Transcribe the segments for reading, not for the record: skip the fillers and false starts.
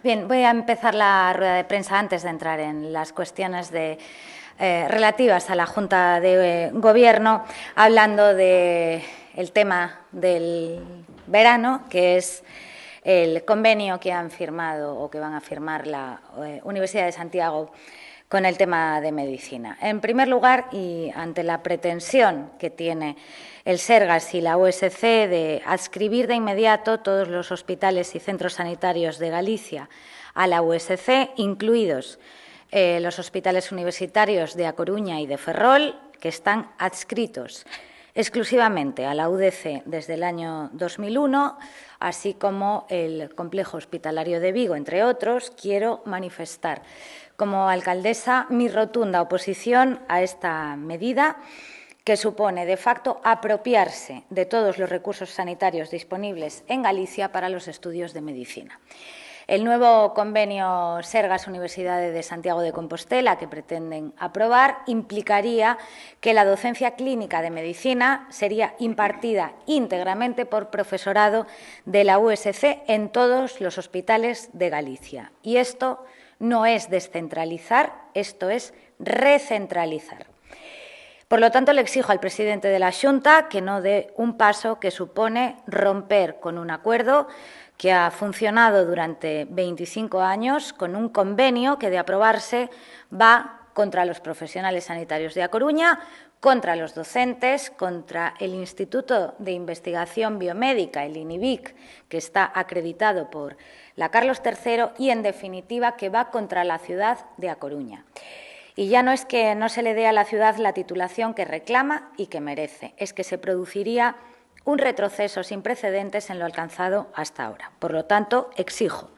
Bien, voy a empezar la rueda de prensa antes de entrar en las cuestiones relativas a la Junta de Gobierno, hablando del tema del verano, que es el convenio que han firmado o que van a firmar la Universidad de Santiago con el tema de medicina. En primer lugar, y ante la pretensión que tiene el Sergas y la USC de adscribir de inmediato todos los hospitales y centros sanitarios de Galicia a la USC, incluidos los hospitales universitarios de A Coruña y de Ferrol, que están adscritos exclusivamente a la UDC desde el año 2001, así como el complejo hospitalario de Vigo, entre otros, quiero manifestar como alcaldesa mi rotunda oposición a esta medida, que supone de facto apropiarse de todos los recursos sanitarios disponibles en Galicia para los estudios de medicina. El nuevo convenio Sergas-Universidad de Santiago de Compostela que pretenden aprobar implicaría que la docencia clínica de medicina sería impartida íntegramente por profesorado de la USC en todos los hospitales de Galicia. Y esto no es descentralizar, esto es recentralizar. Por lo tanto, le exijo al presidente de la Xunta que no dé un paso que supone romper con un acuerdo que ha funcionado durante 25 años, con un convenio que, de aprobarse, va contra los profesionales sanitarios de A Coruña, contra los docentes, contra el Instituto de Investigación Biomédica, el INIBIC, que está acreditado por la Carlos III, y, en definitiva, que va contra la ciudad de A Coruña. Y ya no es que no se le dé a la ciudad la titulación que reclama y que merece, es que se produciría un retroceso sin precedentes en lo alcanzado hasta ahora. Por lo tanto, exijo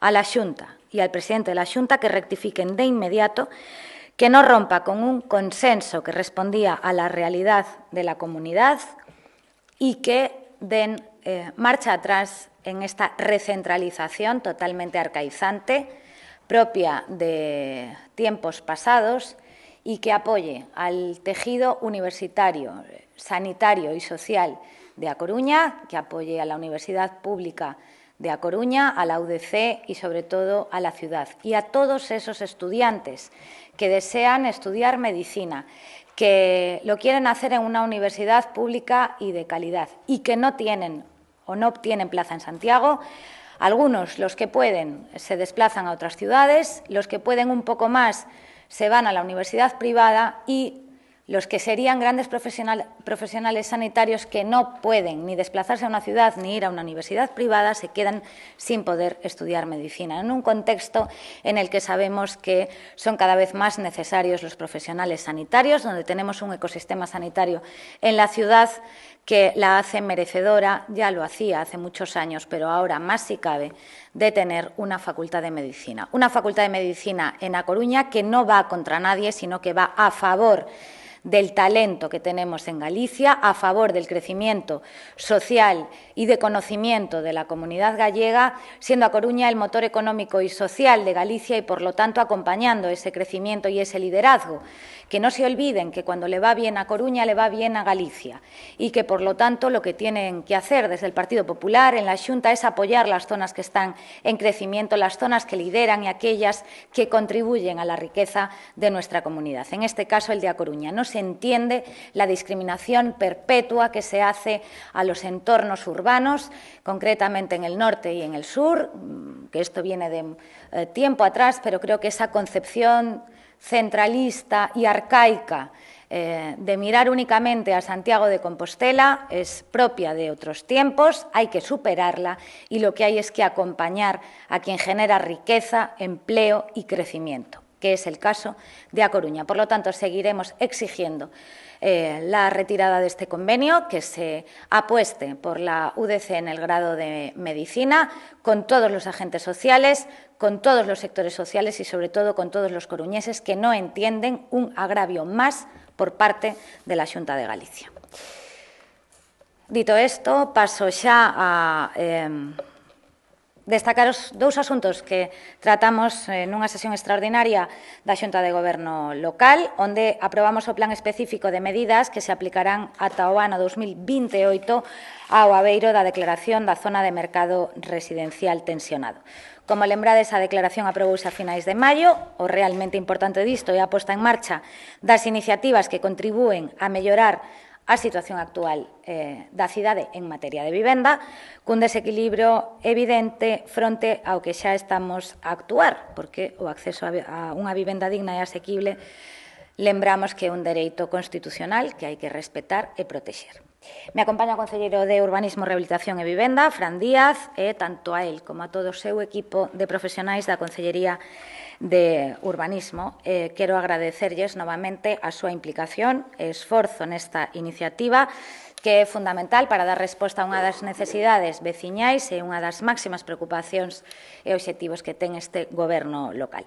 a la Xunta y al presidente de la Xunta que rectifiquen de inmediato, que no rompa con un consenso que respondía a la realidad de la comunidad y que den marcha atrás en esta recentralización totalmente arcaizante, propia de tiempos pasados, y que apoye al tejido universitario, sanitario y social de A Coruña, que apoye a la Universidad Pública de A Coruña, a la UDC y, sobre todo, a la ciudad. Y a todos esos estudiantes que desean estudiar medicina, que lo quieren hacer en una universidad pública y de calidad y que no tienen o no obtienen plaza en Santiago. Algunos, los que pueden, se desplazan a otras ciudades, los que pueden un poco más se van a la universidad privada y los que serían grandes profesionales sanitarios que no pueden ni desplazarse a una ciudad ni ir a una universidad privada se quedan sin poder estudiar medicina, en un contexto en el que sabemos que son cada vez más necesarios los profesionales sanitarios, donde tenemos un ecosistema sanitario en la ciudad que la hace merecedora, ya lo hacía hace muchos años, pero ahora más si cabe, de tener una facultad de medicina. Una facultad de medicina en A Coruña que no va contra nadie, sino que va a favor del talento que tenemos en Galicia, a favor del crecimiento social y de conocimiento de la comunidad gallega, siendo A Coruña el motor económico y social de Galicia y, por lo tanto, acompañando ese crecimiento y ese liderazgo. Que no se olviden que cuando le va bien a Coruña, le va bien a Galicia y que, por lo tanto, lo que tienen que hacer desde el Partido Popular en la Xunta es apoyar las zonas que están en crecimiento, las zonas que lideran y aquellas que contribuyen a la riqueza de nuestra comunidad. En este caso, el de A Coruña. No se entiende la discriminación perpetua que se hace a los entornos urbanos, concretamente en el norte y en el sur, que esto viene de tiempo atrás, pero creo que esa concepción centralista y arcaica de mirar únicamente a Santiago de Compostela es propia de otros tiempos, hay que superarla y lo que hay es que acompañar a quien genera riqueza, empleo y crecimiento, que es el caso de A Coruña. Por lo tanto, seguiremos exigiendo la retirada de este convenio, que se apueste por la UDC en el grado de medicina, con todos los agentes sociales, con todos los sectores sociales y, sobre todo, con todos los coruñeses que no entienden un agravio más por parte de la Xunta de Galicia. Dito esto, paso xa a destacar os dous asuntos que tratamos nunha sesión extraordinaria da Xunta de Goberno local, onde aprobamos o plan específico de medidas que se aplicarán ata o ano 2028 ao abeiro da declaración da zona de mercado residencial tensionado. Como lembrades, a declaración aprobouse a finais de maio. O realmente importante disto é a posta en marcha das iniciativas que contribúen a mellorar a situación actual da cidade en materia de vivenda, cun desequilibrio evidente fronte ao que xa estamos a actuar, porque o acceso a unha vivenda digna e asequible lembramos que é un dereito constitucional que hai que respetar e protexer. Me acompaña o concelleiro de Urbanismo, Rehabilitación e Vivenda, Fran Díaz, e tanto a él como a todo o seu equipo de profesionais da Concellería de Urbanismo. Quero agradecerlles novamente a súa implicación e esforzo nesta iniciativa, que é fundamental para dar resposta a unha das necesidades veciñais e unha das máximas preocupacións e obxectivos que ten este goberno local.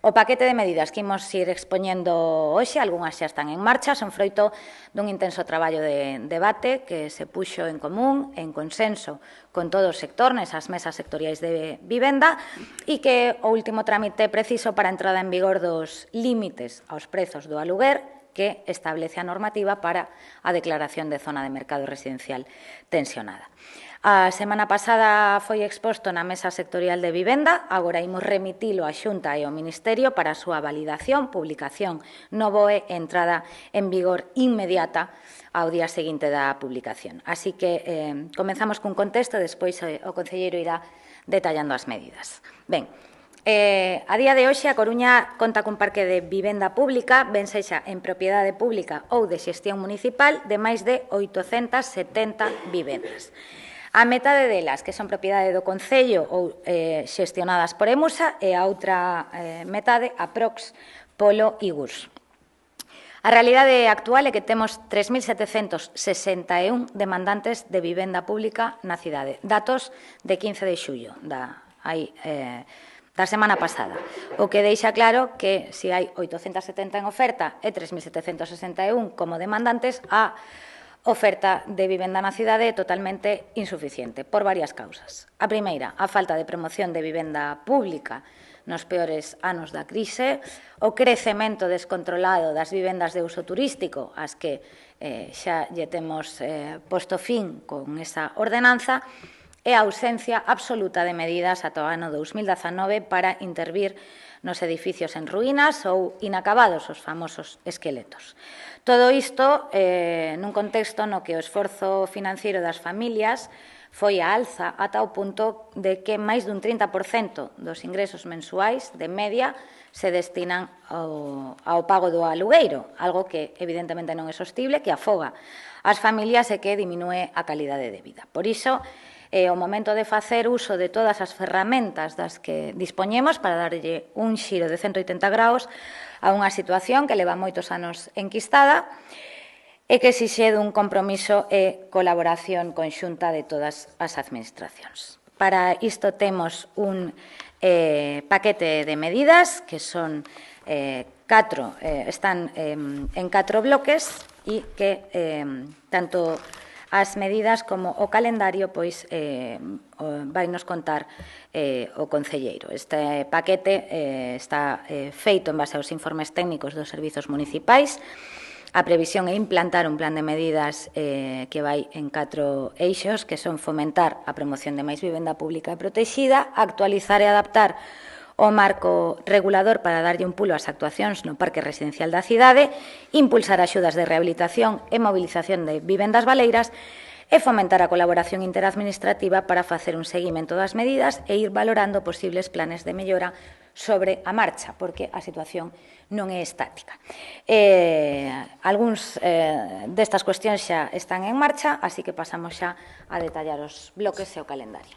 O paquete de medidas que imos ir expoñendo hoxe, algunhas xa están en marcha, son froito dun intenso traballo de debate que se puxo en común, en consenso con todo o sector nesas mesas sectoriais de vivenda e que o último trámite preciso para a entrada en vigor dos límites aos prezos do aluguer que establece a normativa para a declaración de zona de mercado residencial tensionada. A semana pasada foi exposto na Mesa Sectorial de Vivenda, agora imos remitilo á Xunta e ao Ministerio para a súa validación, publicación no BOE e entrada en vigor inmediata ao día seguinte da publicación. Así que comenzamos cun contexto, despois o concelleiro irá detallando as medidas. Ben, a día de hoxe, a Coruña conta cun parque de vivenda pública, ben sexa en propiedade pública ou de xestión municipal, de máis de 870 vivendas. A metade delas, que son propiedade do Concello ou xestionadas por Emusa, e a outra metade, aprox, polo IGURS. A realidade actual é que temos 3.761 demandantes de vivenda pública na cidade. Datos de 15 de xullo, da semana pasada, o que deixa claro que se hai 870 en oferta e 3.761 como demandantes, a oferta de vivenda na cidade é totalmente insuficiente, por varias causas. A primeira, a falta de promoción de vivenda pública nos peores anos da crise, o crecemento descontrolado das vivendas de uso turístico, as que xa lle temos posto fin con esa ordenanza, e a ausencia absoluta de medidas ata o ano 2019 para intervir nos edificios en ruínas ou inacabados, os famosos esqueletos. Todo isto nun contexto no que o esforzo financiero das familias foi a alza ata o punto de que máis dun 30% dos ingresos mensuais, de media, se destinan ao pago do alugueiro, algo que evidentemente non é sostible, que afoga as familias e que diminúe a calidade de vida. Por iso, é o momento de facer uso de todas as ferramentas das que dispoñemos para darlle un xiro de 180 graus a unha situación que leva moitos anos enquistada e que exixe dun compromiso e colaboración conxunta de todas as administracións. Para isto temos un paquete de medidas que son están en 4 bloques e que tanto as medidas como o calendario pois vai nos contar o concelleiro. Este paquete está feito en base aos informes técnicos dos servizos municipais. A previsión é implantar un plan de medidas que vai en 4 eixos, que son fomentar a promoción de máis vivenda pública e protexida, actualizar e adaptar o marco regulador para darlle un pulo ás actuacións no parque residencial da cidade, impulsar axudas de rehabilitación e movilización de vivendas baleiras e fomentar a colaboración interadministrativa para facer un seguimento das medidas e ir valorando posibles planes de mellora sobre a marcha, porque a situación non é estática. Algúns destas cuestións xa están en marcha, así que pasamos xa a detallar os bloques e o calendario.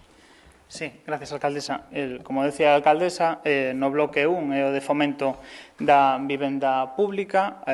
Sí, gracias, alcaldesa. Como decía a alcaldesa, no bloque 1 é o de fomento da vivenda pública.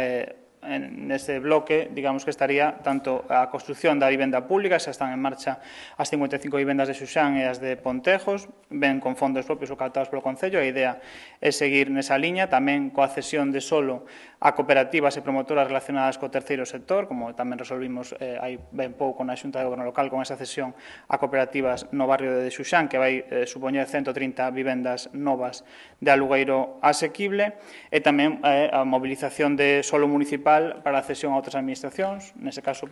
nese bloque, digamos que estaría tanto a construción da vivenda pública, xa están en marcha as 55 vivendas de Xuxán e as de Pontejos, ven con fondos propios ou captados polo Concello, a idea é seguir nesa liña, tamén coa cesión de solo a cooperativas e promotoras relacionadas co terceiro sector, como tamén resolvimos hai ben pouco na Xunta de Goberno Local con esa cesión a cooperativas no barrio de Xuxán, que vai supoñer 130 vivendas novas de alugueiro asequible, e tamén a movilización de solo municipal para a cesión a outras administracións, nese caso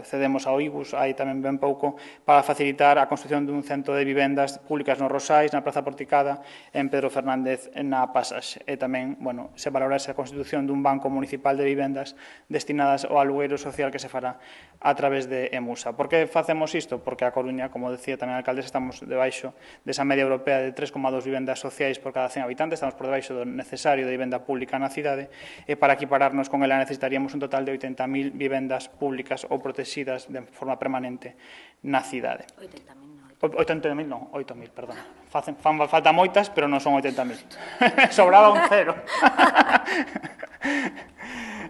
cedemos ao IBUS, hai tamén ben pouco, para facilitar a construción dun centro de vivendas públicas nos Rosais, na Praza Porticada, en Pedro Fernández, na Pasaxe. E tamén, bueno, se valorase a constitución dun banco municipal de vivendas destinadas ao alugueiro social que se fará a través de Emusa. Por que facemos isto? Porque a Coruña, como decía tamén a alcaldesa, estamos debaixo desa media europea de 3,2 vivendas sociais por cada 100 habitantes, estamos por debaixo do necesario de vivenda pública na cidade, e para equipararnos con ela necesitaríamos un total de 80.000 vivendas públicas ou protegidas de forma permanente na cidade. 80.000 non, 8.000, perdón. Faltan moitas, pero non son 80.000. Sobraba un cero.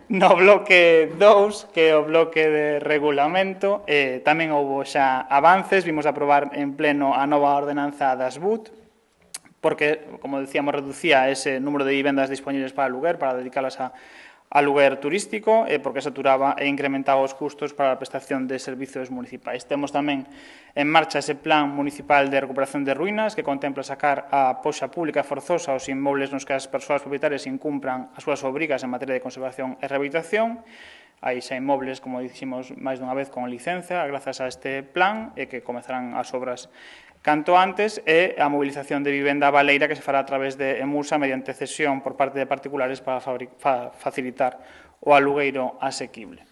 No bloque 2, que é o bloque de regulamento, tamén houve xa avances, vimos aprobar en pleno a nova ordenanza das BUT, porque, como decíamos, reducía ese número de vivendas disponibles para aluguer, para dedicarlas a aluguer turístico, porque saturaba e incrementaba os custos para a prestación de servizos municipais. Temos tamén en marcha ese plan municipal de recuperación de ruínas que contempla sacar a poxa pública forzosa aos inmobles nos que as persoas propietarias incumpran as súas obrigas en materia de conservación e rehabilitación. Hai xa inmobles, como diximos máis dunha vez, con licencia, grazas a este plan, e que comezarán as obras canto antes, e a movilización de vivenda baleira que se fará a través de Emusa mediante cesión por parte de particulares para facilitar o alugueiro asequible.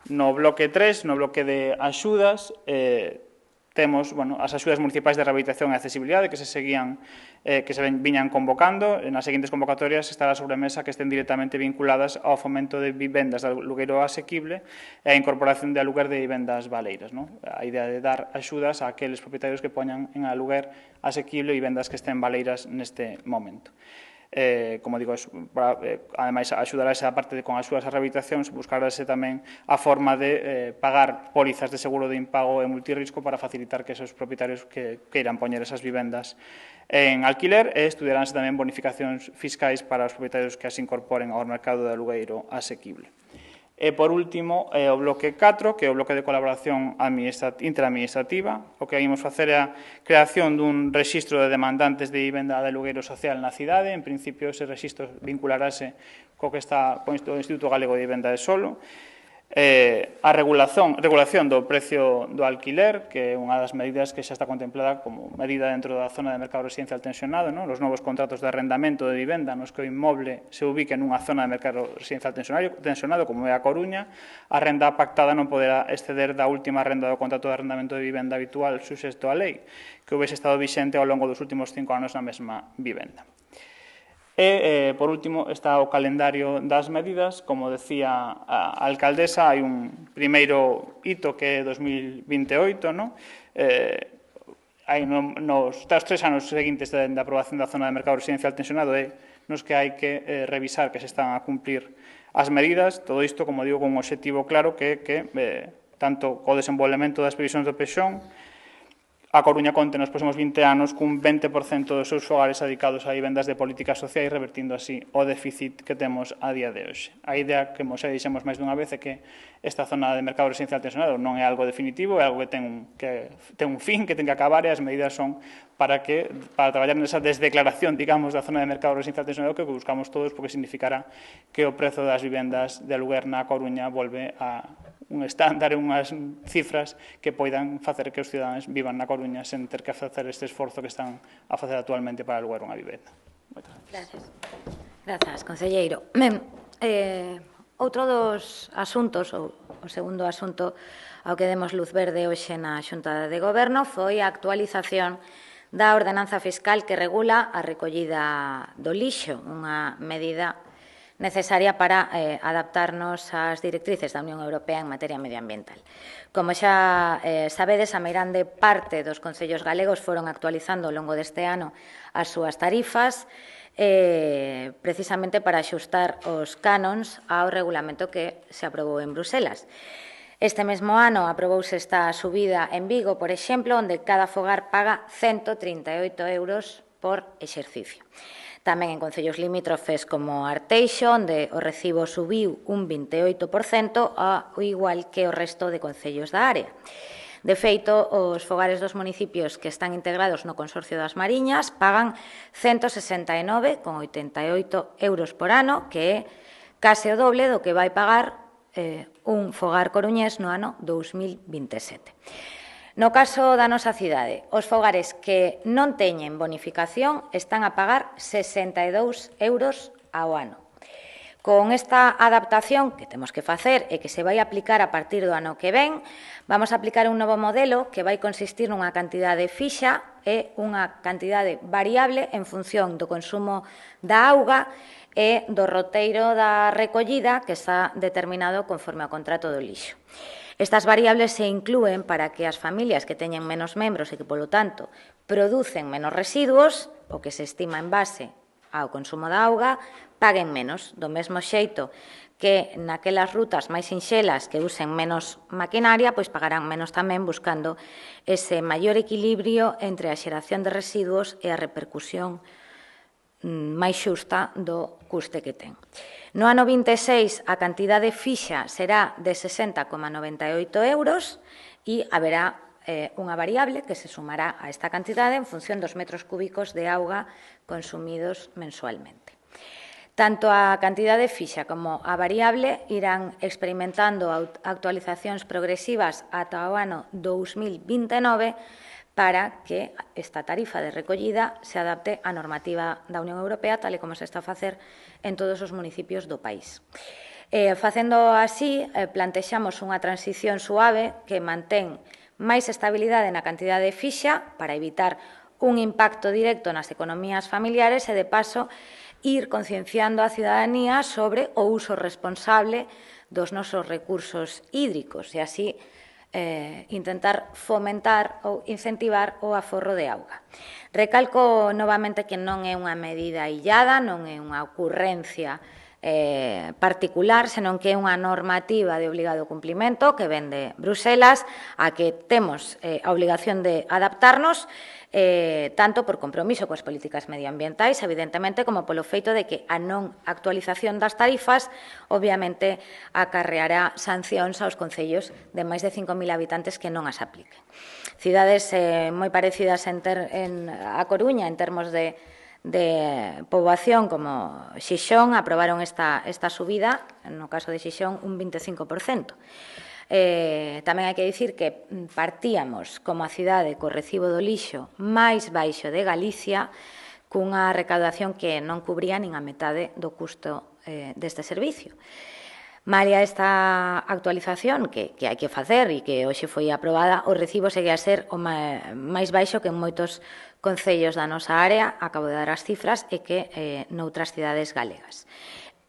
No bloque 3, no bloque de axudas, temos as axudas municipais de rehabilitación e accesibilidade que se viñan convocando. Nas seguintes convocatorias estará sobre a mesa que estén directamente vinculadas ao fomento de vivendas de alugueiro asequible e a incorporación de aluguer de vivendas baleiras. A idea de dar axudas a aqueles propietarios que poñan en aluguer asequible vivendas que estén baleiras neste momento. Como digo, ademais, axudarase a parte con axudas a rehabilitacións, buscarase tamén a forma de pagar pólizas de seguro de impago e multirrisco para facilitar que esos propietarios que queiran poñer esas vivendas en alquiler, e estudiaránse tamén bonificacións fiscais para os propietarios que as incorporen ao mercado de alugueiro asequible. E, por último, o bloque 4, que é o bloque de colaboración interadministrativa. O que vimos facer é a creación dun rexistro de demandantes de vivenda de alugueiro social na cidade. En principio, ese rexistro vincularase co que está o Instituto Galego de Vivenda de Solo. A regulación do precio do alquiler, que é unha das medidas que xa está contemplada como medida dentro da zona de mercado residencial tensionado, os novos contratos de arrendamento de vivenda nos que o inmoble se ubique nunha zona de mercado residencial tensionado, como é a Coruña, a renda pactada non poderá exceder da última renda do contrato de arrendamento de vivenda habitual suxeito á lei, que houvese estado vixente ao longo dos últimos 5 anos na mesma vivenda. E, por último, está o calendario das medidas. Como decía a alcaldesa, hai un primeiro hito que é 2028, hai nos 3 anos seguintes da aprobación da zona de mercado residencial tensionado nos que hai que revisar que se están a cumplir as medidas. Todo isto, como digo, con un obxectivo claro que tanto co desenvolvemento das previsións do PEXON, a Coruña conte nos próximos 20 anos cun 20% dos seus fogares dedicados a vivendas de políticas sociais, revertindo así o déficit que temos a día de hoxe. A idea que xa dixemos máis dunha vez é que esta zona de mercado residencial tensionado non é algo definitivo, é algo que ten un fin, que ten que acabar, e as medidas son para traballar nesa desdeclaración, digamos, da zona de mercado residencial tensionado que buscamos todos, porque significará que o prezo das vivendas de aluguer na Coruña volve a un estándar e unhas cifras que poidan facer que os cidadáns vivan na Coruña sen ter que facer este esforzo que están a facer actualmente para alugar unha vivenda. Moitas gracias. Grazas, concelleiro. Outro dos asuntos, ou o segundo asunto ao que demos luz verde hoxe na Xunta de Goberno, foi a actualización da ordenanza fiscal que regula a recollida do lixo, unha medida necesaria para adaptarnos ás directrices da Unión Europea en materia medioambiental. Como xa sabedes, a meirande parte dos concellos galegos foron actualizando ao longo deste ano as súas tarifas, precisamente para axustar os canons ao regulamento que se aprobou en Bruselas. Este mesmo ano aprobouse esta subida en Vigo, por exemplo, onde cada fogar paga 138 euros por exercicio. Tamén en concellos limítrofes como Arteixo, onde o recibo subiu un 28%, ao igual que o resto de concellos da área. De feito, os fogares dos municipios que están integrados no Consorcio das Mariñas pagan 169,88 euros por ano, que é case o doble do que vai pagar un fogar coruñés no ano 2027. No caso da nosa cidade, os fogares que non teñen bonificación están a pagar 62 euros ao ano. Con esta adaptación que temos que facer e que se vai aplicar a partir do ano que ven, vamos a aplicar un novo modelo que vai consistir nunha cantidade fixa e unha cantidade variable en función do consumo da auga e do roteiro da recollida que está determinado conforme ao contrato do lixo. Estas variables se inclúen para que as familias que teñen menos membros e que, polo tanto, producen menos residuos, o que se estima en base ao consumo da auga, paguen menos, do mesmo xeito que naquelas rutas máis sinxelas que usen menos maquinaria, pois pagarán menos tamén buscando ese maior equilibrio entre a xeración de residuos e a repercusión máis xusta do custe que ten. No ano 26, a cantidade fixa será de 60,98 euros e haberá unha variable que se sumará a esta cantidade en función dos metros cúbicos de auga consumidos mensualmente. Tanto a cantidade fixa como a variable irán experimentando actualizacións progresivas ata o ano 2029 para que esta tarifa de recollida se adapte á normativa da Unión Europea, tal e como se está a facer en todos os municipios do país. Facendo así, plantexamos unha transición suave que mantén máis estabilidade na cantidade fixa para evitar un impacto directo nas economías familiares e, de paso, ir concienciando a cidadanía sobre o uso responsable dos nosos recursos hídricos e así intentar fomentar ou incentivar o aforro de auga. Recalco novamente que non é unha medida illada, non é unha ocurrencia particular, senón que é unha normativa de obligado cumplimento que ven de Bruselas, a que temos a obligación de adaptarnos, tanto por compromiso coas políticas medioambientais, evidentemente, como polo feito de que a non actualización das tarifas, obviamente, acarreará sancións aos concellos de máis de 5.000 habitantes que non as apliquen. Cidades moi parecidas a Coruña en termos de poboación como Xixón aprobaron esta subida, no caso de Xixón, un 25%. Tamén hai que dicir que partíamos como a cidade co recibo do lixo máis baixo de Galicia, cunha recaudación que non cubría nin a metade do custo deste servicio. Malia esta actualización que hai que facer e que hoxe foi aprobada, o recibo segue a ser o máis baixo que en moitos concellos da nosa área, acabo de dar as cifras, e que noutras cidades galegas.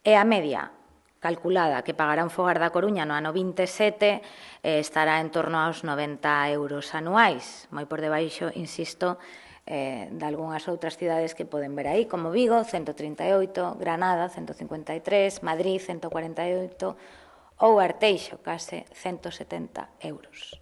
E a media calculada que pagará un fogar da Coruña no ano 27 estará en torno aos 90 euros anuais, moi por debaixo, insisto, de algunhas outras cidades que poden ver aí, como Vigo, 138, Granada, 153, Madrid, 148, ou Arteixo, case 170 euros.